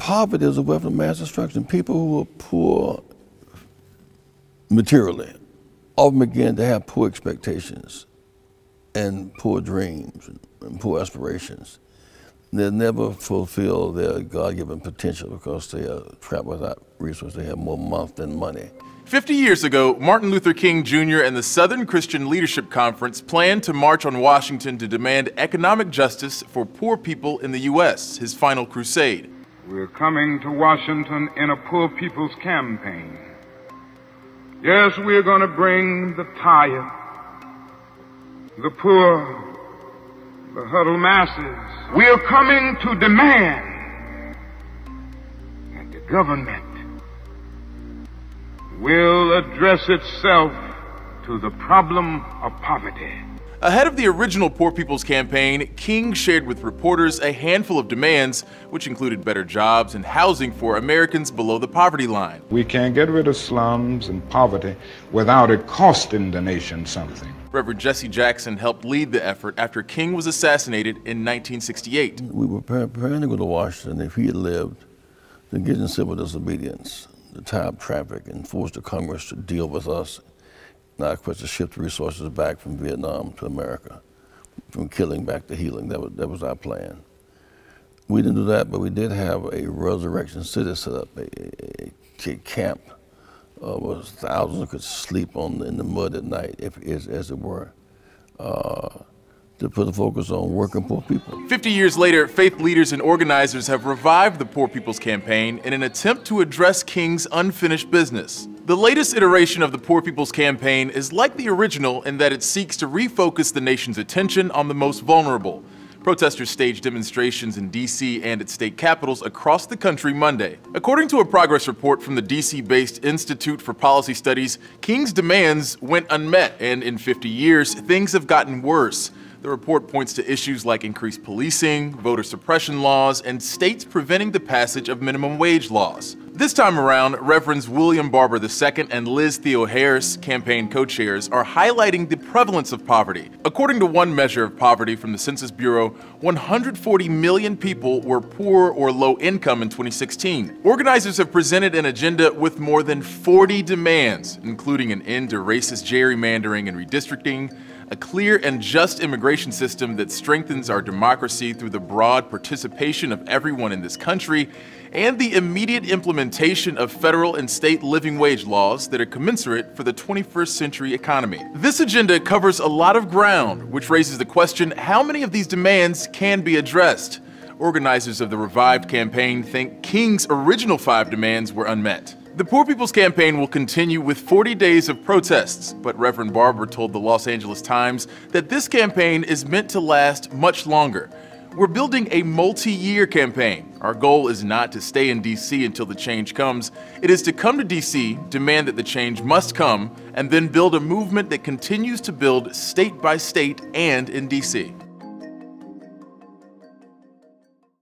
Poverty is a weapon of mass destruction. People who are poor materially often begin to have poor expectations and poor dreams and poor aspirations. They'll never fulfill their God-given potential because they are trapped without resources. They have more month than money. 50 years ago, Martin Luther King Jr. and the Southern Christian Leadership Conference planned to march on Washington to demand economic justice for poor people in the U.S., his final crusade. We're coming to Washington in a poor people's campaign. Yes, we're going to bring the tired, the poor, the huddled masses. We are coming to demand that the government will address itself to the problem of poverty. Ahead of the original Poor People's Campaign, King shared with reporters a handful of demands, which included better jobs and housing for Americans below the poverty line. We can't get rid of slums and poverty without it costing the nation something. Reverend Jesse Jackson helped lead the effort after King was assassinated in 1968. We were preparing to go to Washington if he had lived to get in civil disobedience, to tie up traffic and force the Congress to deal with us. Now, of course, to shift resources back from Vietnam to America, from killing back to healing. That was our plan. We didn't do that, but we did have a resurrection city set up, a camp where thousands could sleep in the mud at night, as it were, to put the focus on working poor people. 50 years later, faith leaders and organizers have revived the Poor People's Campaign in an attempt to address King's unfinished business. The latest iteration of the Poor People's Campaign is like the original in that it seeks to refocus the nation's attention on the most vulnerable. Protesters staged demonstrations in D.C. and its state capitals across the country Monday. According to a progress report from the D.C.-based Institute for Policy Studies, King's demands went unmet, and in 50 years, things have gotten worse. The report points to issues like increased policing, voter suppression laws, and states preventing the passage of minimum wage laws. This time around, Reverends William Barber II and Liz Theo-Harris, campaign co-chairs, are highlighting the prevalence of poverty. According to one measure of poverty from the Census Bureau, 140 million people were poor or low income in 2016. Organizers have presented an agenda with more than 40 demands, including an end to racist gerrymandering and redistricting, a clear and just immigration system that strengthens our democracy through the broad participation of everyone in this country, and the immediate implementation of federal and state living wage laws that are commensurate for the 21st century economy. This agenda covers a lot of ground, which raises the question, how many of these demands can be addressed? Organizers of the revived campaign think King's original 5 demands were unmet. The Poor People's Campaign will continue with 40 days of protests, but Reverend Barber told the Los Angeles Times that this campaign is meant to last much longer. We're building a multi-year campaign. Our goal is not to stay in D.C. until the change comes. It is to come to D.C., demand that the change must come, and then build a movement that continues to build state by state and in D.C.